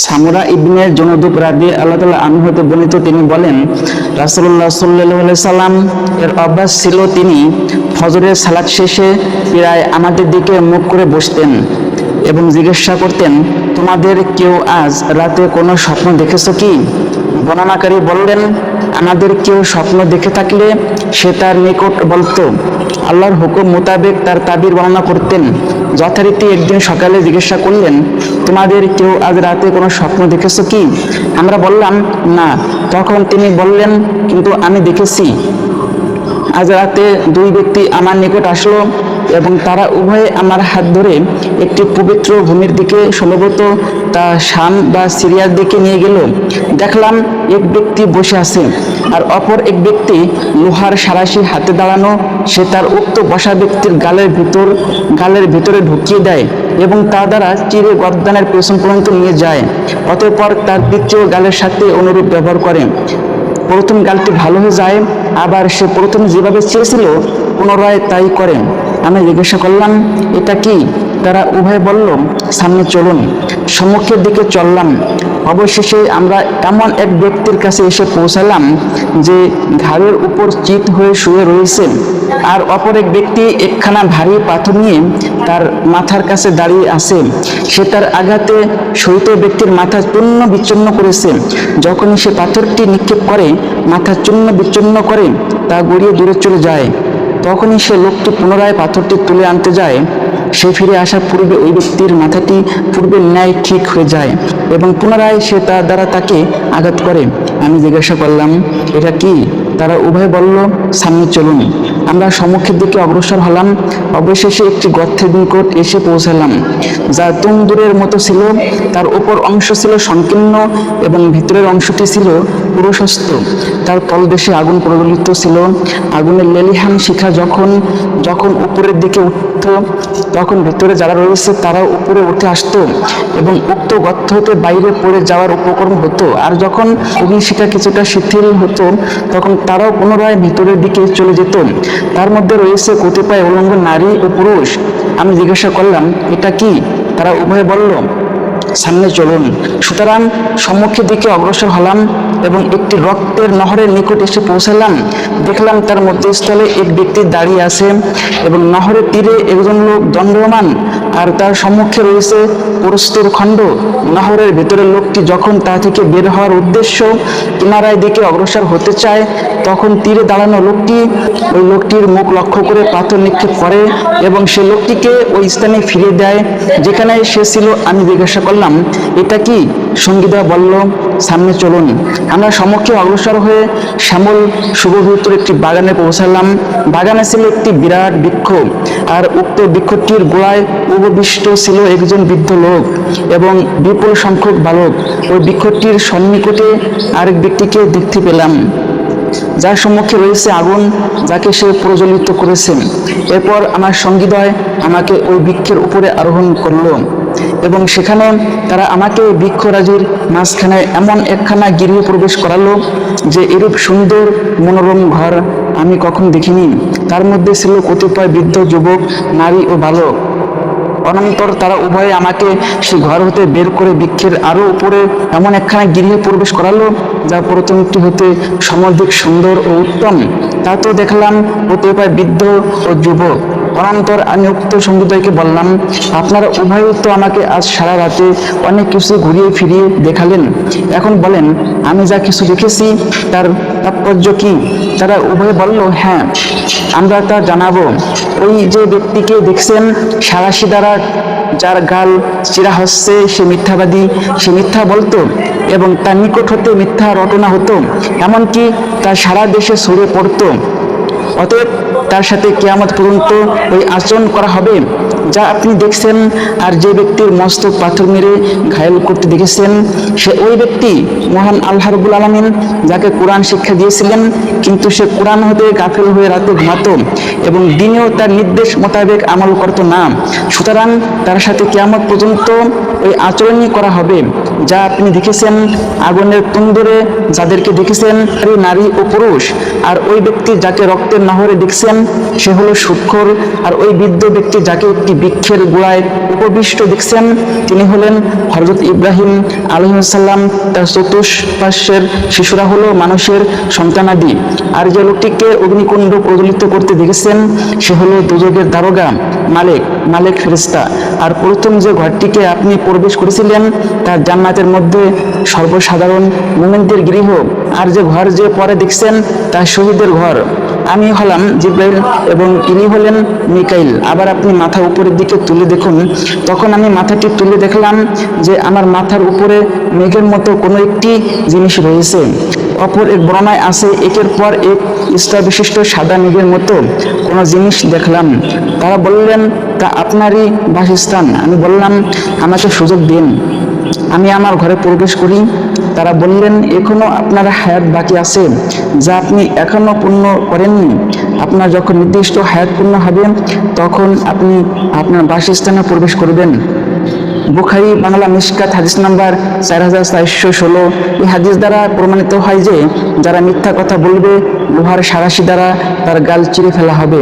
সামুরা ইবনে জুনদুব রাদিয়াল্লাহু তাআলা আনহু হতে বর্ণিত, তিনি বলেন রাসূলুল্লাহ সাল্লাল্লাহু আলাইহি সাল্লাম এর অভ্যাস ছিল তিনি ফজরের সালাত শেষে প্রায় আমাদের দিকে মুখ করে বসতেন এবং জিজ্ঞাসা করতেন, তোমাদের কেউ আজ রাতে কোনো স্বপ্ন দেখেছো কি? বর্ণনাকারী বললেন, আমাদের কেউ স্বপ্ন দেখে থাকলে সে তার নিকট বলতো। আল্লাহর হুকুম মোতাবেক তার তাবির বর্ণনা করতেন। যথারীতি একদিন সকালে জিজ্ঞাসা করলেন, তোমাদের কেউ আজ রাতে কোনো স্বপ্ন দেখেছো কি? আমরা বললাম না। তখন তিনি বললেন, কিন্তু আমি দেখেছি। আজ রাতে দুই ব্যক্তি আমার নিকট আসলো এবং তারা উভয়ে আমার হাত ধরে একটি পবিত্র ভূমির দিকে, সম্ভবত তা শাম বা সিরিয়ার দিকে নিয়ে গেল। দেখলাম এক ব্যক্তি বসে আছে আর অপর এক ব্যক্তি লোহার সাঁড়াশি হাতে দাঁড়ানো। সে তার উক্ত বসা ব্যক্তির গালের ভিতরে ঢুকিয়ে দেয় এবং তা দ্বারা চিরে গর্দানের পেছন পর্যন্ত নিয়ে যায়। অতঃপর তার দ্বিতীয় গালের সাথে অনুরূপ ব্যবহার করে। প্রথম গালটি ভালো হয়ে যায়, আবার সে প্রথমে যেভাবে চেয়েছিল পুনরায় তাই করে। আমি জিজ্ঞাসা করলাম, এটা কি? তারা উভয় বলল, সামনে চলুন। সম্মুখের দিকে চললাম। অবশেষে আমরা এমন এক ব্যক্তির কাছে এসে পৌঁছালাম যে ঘাড়ের উপর চিত হয়ে শুয়ে রয়েছে, আর অপর এক ব্যক্তি একখানা ভারী পাথর নিয়ে তার মাথার কাছে দাঁড়িয়ে আছে। সে তার আঘাতে শহীদ ব্যক্তির মাথা চূর্ণ বিচ্ছিন্ন করেছে। যখনই সে পাথরটি নিক্ষেপ করে, মাথা চূর্ণ বিচ্ছিন্ন করে তা গড়িয়ে দূরে চলে যায়। তখনই সে লোকটি পুনরায় পাথরটি তুলে আনতে যায়। সে ফিরে আসার পূর্বে ওই ব্যক্তির মাথাটি পূর্বের ন্যায় ঠিক হয়ে যায় এবং পুনরায় সে তার দ্বারা তাকে আঘাত করে। আমি জিজ্ঞাসা করলাম, এটা কি? তারা উভয় বলল, সামনে চলুন। আমরা সম্মুখের দিকে অগ্রসর হলাম। অবশেষে একটি গর্তের নিকট এসে পৌঁছালাম, যা তন্দুরের মতো ছিল। তার উপর অংশ ছিল সংকীর্ণ এবং ভিতরের অংশটি ছিল প্রশস্ত। তার তলদেশে আগুন প্রজ্বলিত ছিল। আগুনের লেলিহান শিখা যখন যখন উপরের দিকে উঠত, তখন ভিতরে যারা রয়েছে তারাও উপরে উঠে আসতো এবং উক্ত গর্ত হতে বাইরে পড়ে যাওয়ার উপক্রম হতো। আর যখন অগ্নিশিখা কিছুটা শিথিল হতো, তখন তারাও পুনরায় ভিতরের দিকে চলে যেত। তার মধ্যে রয়েছে কতিপয় উলঙ্গ নারী ও পুরুষ। আমি জিজ্ঞাসা করলাম, এটা কি? তারা উভয়ে বলল, সামনে চলুন। সুতরাং সম্মুখের দিকে অগ্রসর হলাম এবং একটি রক্তের নহরের নিকট এসে পৌঁছালাম। দেখলাম তার মধ্যস্থলে এক ব্যক্তি দাঁড়িয়ে আছে এবং নহরের তীরে একজন লোক দণ্ডায়মান, আর তার সম্মুখে রয়েছে প্রস্তর খণ্ড। নহরের ভেতরের লোকটি যখন তা থেকে বের হওয়ার উদ্দেশ্য কিনারায় দিকে অগ্রসর হতে চায়, তখন তীরে দাঁড়ানো লোকটি ওই লোকটির মুখ লক্ষ্য করে পাথর নিক্ষেপ করে এবং সে লোকটিকে ওই স্থানে ফিরিয়ে দেয় যেখানে সে ছিল। আমি জিজ্ঞাসা করলাম, এটা কি? সঙ্গীরা বলল, সামনে চলুন। আমরা সম্মুখে অগ্রসর হয়ে শ্যামল শুভভিত একটি বাগানে পৌঁছালাম। বাগানে ছিল একটি বিরাট বৃক্ষ, আর উক্ত বৃক্ষটির গোড়ায় উপবিষ্ট ছিল একজন বৃদ্ধ লোক এবং বিপুল সংখ্যক বালক। ওই বৃক্ষটির সন্নিকটে আরেক ব্যক্তিকে দেখতে পেলাম, যার সম্মুখে রয়েছে আগুন, যাকে সে প্রজ্বলিত করেছে। এরপর আমার সঙ্গীদ্বয় আমাকে ওই বৃক্ষের উপরে আরোহণ করল এবং সেখানে তারা আমাকে বৃক্ষরাজির মাঝখানে এমন একখানা গৃহে প্রবেশ করালো যে এরূপ সুন্দর মনোরম ঘর আমি কখন দেখিনি। তার মধ্যে ছিল কতিপয় বৃদ্ধ যুবক, নারী ও বালক। অনন্তর তারা উভয়ে আমাকে সেই ঘর হতে বের করে বৃক্ষের আরো উপরে এমন একখানা গৃহে প্রবেশ করালো যা প্রথমটি হতে সমধিক সুন্দর ও উত্তম। তা তো দেখলাম কতিপয় বৃদ্ধ ও যুবক। অনন্তর আমি উক্ত সঙ্গীদ্বয়কে বললাম, আপনারা উভয়ই তো আমাকে আজ সারা রাতে অনেক কিছু ঘুরিয়ে ফিরিয়ে দেখালেন। এখন বলেন, আমি যা কিছু দেখেছি তার তাৎপর্য কি? তারা উভয়ে বলল, হ্যাঁ, আমরা তা জানাবো। ওই যে ব্যক্তিকে দেখছেন সাঁড়াশি দ্বারা যার গাল চিরা হচ্ছে, সে মিথ্যাবাদী, সে মিথ্যা বলতো এবং তার নিকট হতে মিথ্যা রটনা হতো, এমনকি তার সারা দেশে ছড়িয়ে পড়তো। অতএব তার সাথে কিয়ামত পর্যন্ত ওই আচরণ করা হবে যা আপনি দেখছেন। আর যে ব্যক্তির মস্তক পাথর মেরে ঘায়েল করতে দেখেছেন, সে ওই ব্যক্তি মহান আল্লাহ রাব্বুল আলামিন যাকে কোরআন শিক্ষা দিয়েছিলেন, কিন্তু সে কোরআন হতে গাফিল হয়ে রাতে ঘুমাতো এবং দিনেও তার নির্দেশ মোতাবেক আমল করত না। সুতরাং তার সাথে কিয়ামত পর্যন্ত ওই আচরণই করা হবে যা আপনি দেখেছেন আগুনের তন্দুরে যাদেরকে দেখেছেন, নারী ও পুরুষ। আর ওই ব্যক্তি যাকে রক্তের নহরে দেখছেন সে হলো সুদখোর, আর ওই বৃদ্ধ ব্যক্তি যাকে একটি বৃক্ষের গোড়ায় উপবিষ্ট দেখছেন, তিনি হলেন হযরত ইব্রাহিম আলাইহিস সালাম। তার চতুষ্পার্শ্বের শিশুরা হলো মানুষের সন্তানাদি। আর যে লোকটিকে অগ্নিকুণ্ড প্রজ্বলিত করতে দেখেছেন, সে হলো দোজখের দারোগা মালিক ফেরেশতা। আর প্রথম যে ঘরটিকে আপনি প্রবেশ করেছিলেন তা জান্নাতের মধ্যে সর্বসাধারণ মুমিনদের গৃহ। আর যে ঘর যে পরে দেখছেন তা শহীদের ঘর। আমি হলাম জিবরাইল এবং ইনি হলেন মিকাইল। আবার আপনি মাথা উপরের দিকে তুলে দেখুন। তখন আমি মাথাটি তুলে দেখলাম যে আমার মাথার উপরে মেঘের মতো কোনো একটি জিনিস রয়েছে। অপর এক বর্ণনায় আছে, একের পর এক স্তর বিশিষ্ট সাদা মেঘের মতো কোনো জিনিস দেখলাম। তারা বললেন, তা আপনারই বাসস্থান। আমি বললাম, আমাকে সুযোগ দিন, আমি আমার ঘরে প্রবেশ করি। তারা বললেন, এখনো আপনার হায়াত বাকি আছে, যা আপনি এখনো পূর্ণ করেননি। আপনার যখন নির্দিষ্ট হায়াত পূর্ণ হবে তখন আপনি আপনার বাসস্থানে প্রবেশ করবেন। বুখারী বাংলা মিশকাত হাদিস নাম্বার 4416। এই হাদিস দ্বারা প্রমাণিত হয় যে যারা মিথ্যা কথা বলবে লোহার সাঁড়াশি দ্বারা তার গাল চিরে ফেলা হবে।